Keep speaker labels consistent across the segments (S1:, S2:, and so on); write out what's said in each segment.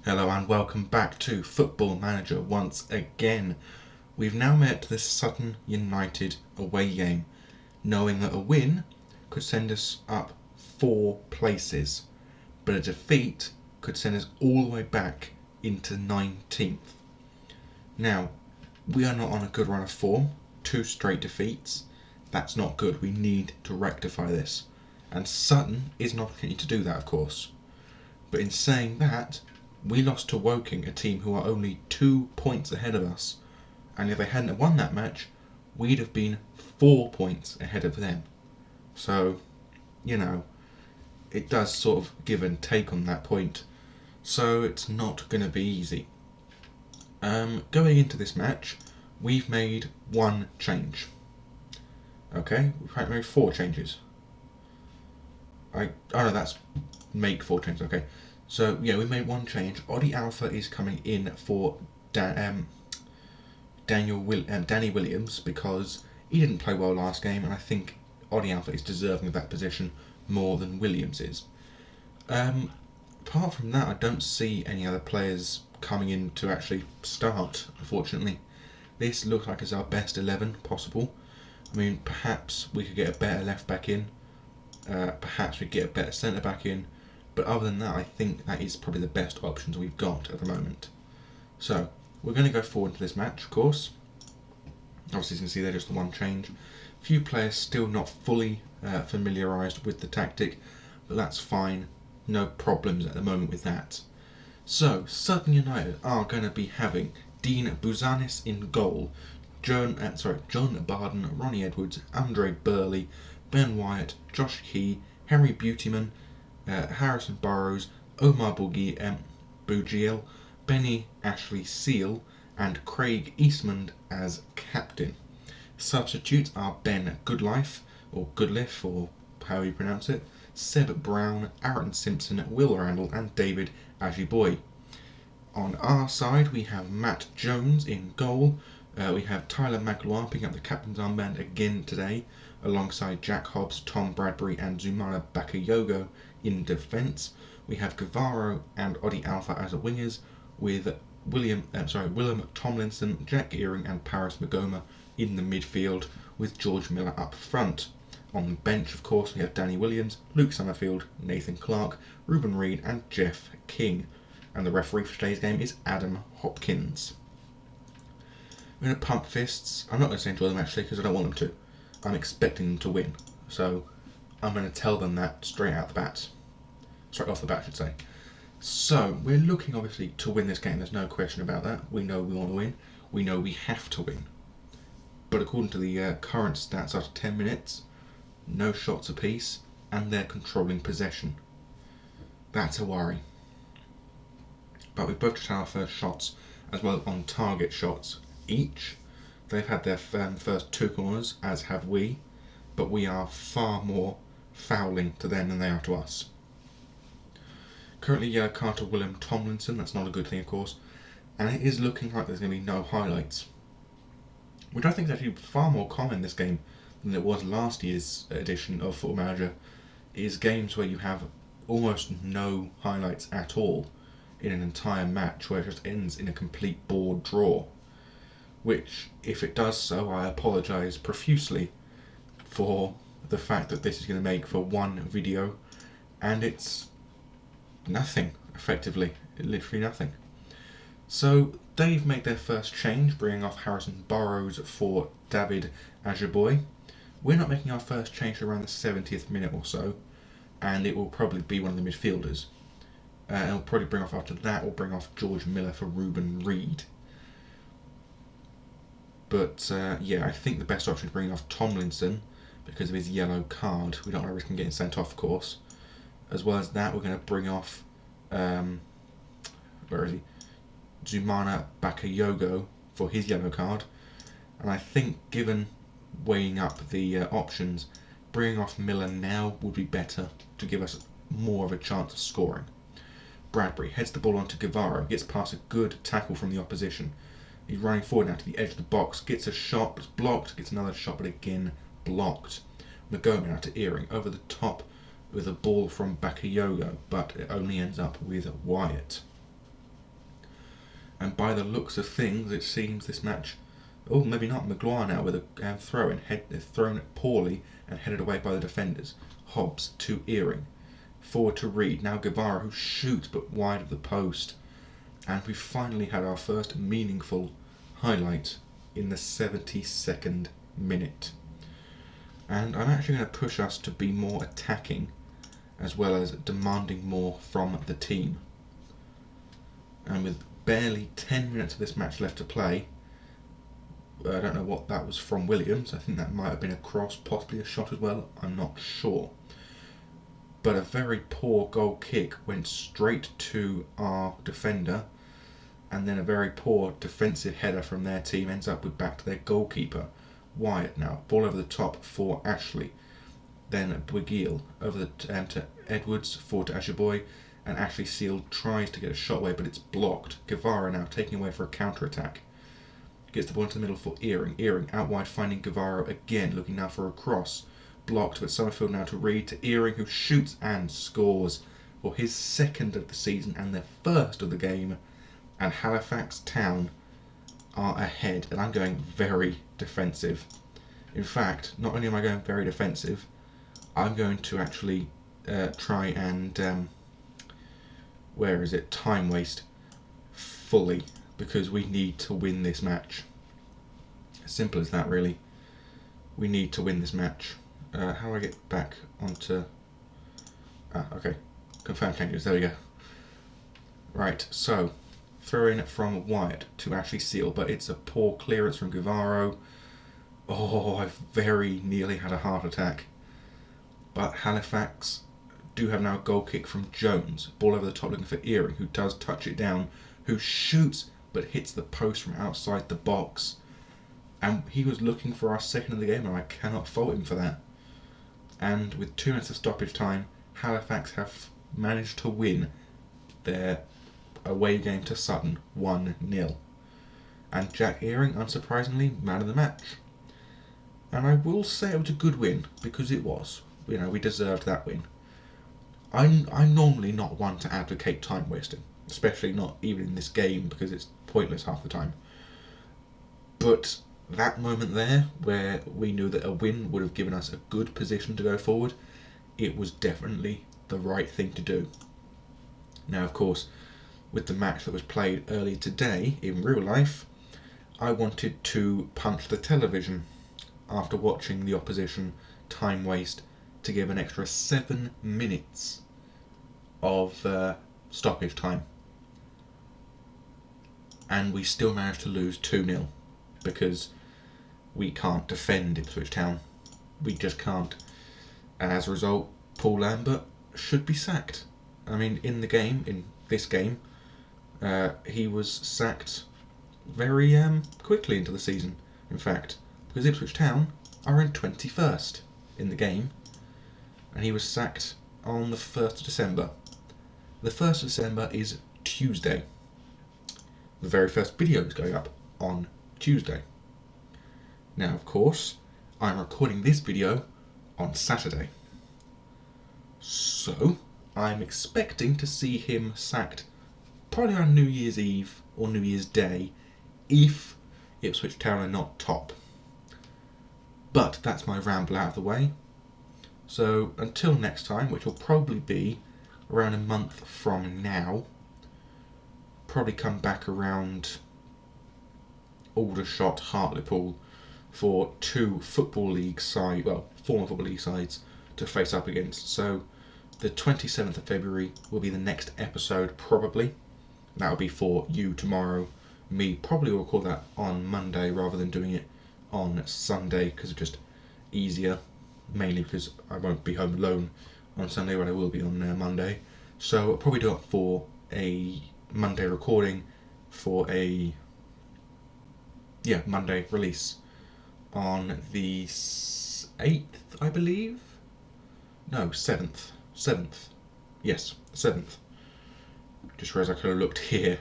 S1: Hello and welcome back to Football Manager once again. We've now met the Sutton United away game, knowing that a win could send us up 4 places, but a defeat could send us all the way back into 19th. Now, we are not on a good run of form, 2 straight defeats. That's not good, we need to rectify this. And Sutton is an opportunity to do that, of course. But in saying that, we lost to Woking, a team who are only 2 points ahead of us. And if they hadn't won that match, we'd have been 4 points ahead of them. So, it does sort of give and take on that point. So it's not going to be easy. Going into this match, we've made 1 change. Okay, we've made 4 changes. That's make 4 changes, okay. So, yeah, we made 1 change. Oddie Alpha is coming in for Danny Williams because he didn't play well last game, and I think Oddie Alpha is deserving of that position more than Williams is. Apart from that, I don't see any other players coming in to actually start, unfortunately. This looks like it's our best 11 possible. I mean, perhaps we could get a better left back in. Perhaps we could get a better centre back in. But other than that, I think that is probably the best options we've got at the moment. So, we're going to go forward to this match, of course. Obviously, you can see there just the 1 change. A few players still not fully familiarised with the tactic, but that's fine. No problems at the moment with that. So, Sutton United are going to be having Dean Bouzanis in goal, John Barden, Ronnie Edwards, Andre Burley, Ben Wyatt, Josh Key, Henry Beautyman, Harrison Burrows, Omar Bougiel, Benny Ashley Seal, and Craig Eastmond as captain. Substitutes are Ben Goodlife, or Goodliff, or how you pronounce it, Seb Brown, Aaron Simpson, Will Randall, and David Ajiboye. On our side, we have Matt Jones in goal. We have Tyler Magloire picking up the captain's armband again today, alongside Jack Hobbs, Tom Bradbury, and Zumana Bakayogo in defence. We have Guevara and Oddie Alpha as wingers, with Willem Tomlinson, Jack Earing, and Paris Magoma in the midfield, with George Miller up front. On the bench, of course, we have Danny Williams, Luke Summerfield, Nathan Clark, Ruben Reid, and Jeff King. And the referee for today's game is Adam Hopkins. We're going to pump fists. I'm not going to say enjoy them actually, because I don't want them to. I'm expecting them to win. So I'm going to tell them that straight off the bat, I should say. So we're looking obviously to win this game. There's no question about that. We know we want to win. We know we have to win. But according to the current stats after 10 minutes, no shots apiece, and they're controlling possession. That's a worry. But we've both just had our first shots, as well as on target shots each. They've had their first 2 corners, as have we, but we are far more fouling to them than they are to us. Currently, yellow card to William Tomlinson. That's not a good thing, of course, and it is looking like there's going to be no highlights, which I think is actually far more common in this game than it was last year's edition of Football Manager. Is games where you have almost no highlights at all in an entire match, where it just ends in a complete board draw. Which, if it does so, I apologise profusely for the fact that this is going to make for 1 video, and it's nothing, effectively, literally nothing. So they've made their first change, bringing off Harrison Burrows for David Ajiboye. We're not making our first change around the 70th minute or so, and it will probably be one of the midfielders. And it'll probably bring off after that, or bring off George Miller for Ruben Reid. But I think the best option is bringing off Tomlinson because of his yellow card. We don't want to risk him getting sent off, of course. As well as that, we're going to bring off Zumana Bakayogo for his yellow card. And I think, given weighing up the options, bringing off Miller now would be better to give us more of a chance of scoring. Bradbury heads the ball onto Guevara, gets past a good tackle from the opposition. He's running forward now to the edge of the box, gets a shot, but it's blocked, gets another shot, but again blocked. Magoma now to Earing, over the top with a ball from Bakayogo, but it only ends up with Wyatt. And by the looks of things, it seems this match, oh, maybe not, Maguire now with a throw-in, thrown it poorly and headed away by the defenders. Hobbs to Earring, forward to Reed, now Guevara who shoots but wide of the post. And we finally had our first meaningful highlight in the 72nd minute. And I'm actually going to push us to be more attacking as well as demanding more from the team. And with barely 10 minutes of this match left to play, I don't know what that was from Williams. I think that might have been a cross, possibly a shot as well, I'm not sure. But a very poor goal kick went straight to our defender, and then a very poor defensive header from their team ends up with back to their goalkeeper. Wyatt now, ball over the top for Ashley. Then Bwigil over to Edwards, forward to Ashaboy, and Ashley Seal tries to get a shot away, but it's blocked. Guevara now taking away for a counter-attack. Gets the ball into the middle for Earring. Earring out wide finding Guevara again, looking now for a cross. Blocked, but Summerfield now to Reed, to Earring who shoots and scores for his second of the season and their first of the game. And Halifax Town are ahead, and I'm going very defensive. In fact, not only am I going very defensive, I'm going to actually try and time waste fully, because we need to win this match. As simple as that, really. We need to win this match. How do I get back onto... okay. Confirm changes, there we go. Right, so throw in from Wyatt to Ashley Seal, but it's a poor clearance from Guevara. Oh, I've very nearly had a heart attack. But Halifax do have now a goal kick from Jones. Ball over the top looking for Earring, who does touch it down, who shoots but hits the post from outside the box. And he was looking for our second of the game, and I cannot fault him for that. And with 2 minutes of stoppage time, Halifax have managed to win their away game to Sutton 1-0. And Jack Earring, unsurprisingly, man of the match. And I will say it was a good win, because it was. You know, we deserved that win. I'm normally not one to advocate time wasting, especially not even in this game, because it's pointless half the time. But that moment there, where we knew that a win would have given us a good position to go forward, it was definitely the right thing to do. Now, of course, with the match that was played earlier today in real life, I wanted to punch the television after watching the opposition time waste to give an extra 7 minutes of stoppage time. And we still managed to lose 2-0 because we can't defend Ipswich Town. We just can't. And as a result, Paul Lambert should be sacked. I mean, in this game, he was sacked very quickly into the season, in fact, because Ipswich Town are in 21st in the game, and he was sacked on the 1st of December. The 1st of December is Tuesday. The very first video is going up on Tuesday. Now, of course, I'm recording this video on Saturday. So, I'm expecting to see him sacked probably on New Year's Eve or New Year's Day if Ipswich Town are not top. But that's my ramble out of the way. So until next time, which will probably be around a month from now, probably come back around Aldershot, Hartlepool for two Football League sides, well, former Football League sides to face up against. So the 27th of February will be the next episode, probably. That will be for you tomorrow. Me probably will record that on Monday rather than doing it on Sunday, because it's just easier, mainly because I won't be home alone on Sunday when I will be on Monday. So I'll probably do it for a Monday recording for a Monday release on the 8th, I believe. No, 7th. Yes, 7th. Just realised I could have looked here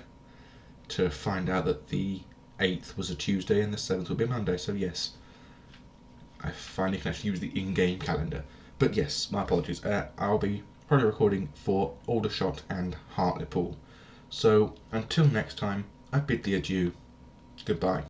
S1: to find out that the 8th was a Tuesday and the 7th would be a Monday, so yes, I finally can actually use the in-game calendar. But yes, my apologies, I'll be probably recording for Aldershot and Hartlepool. So until next time, I bid thee adieu. Goodbye.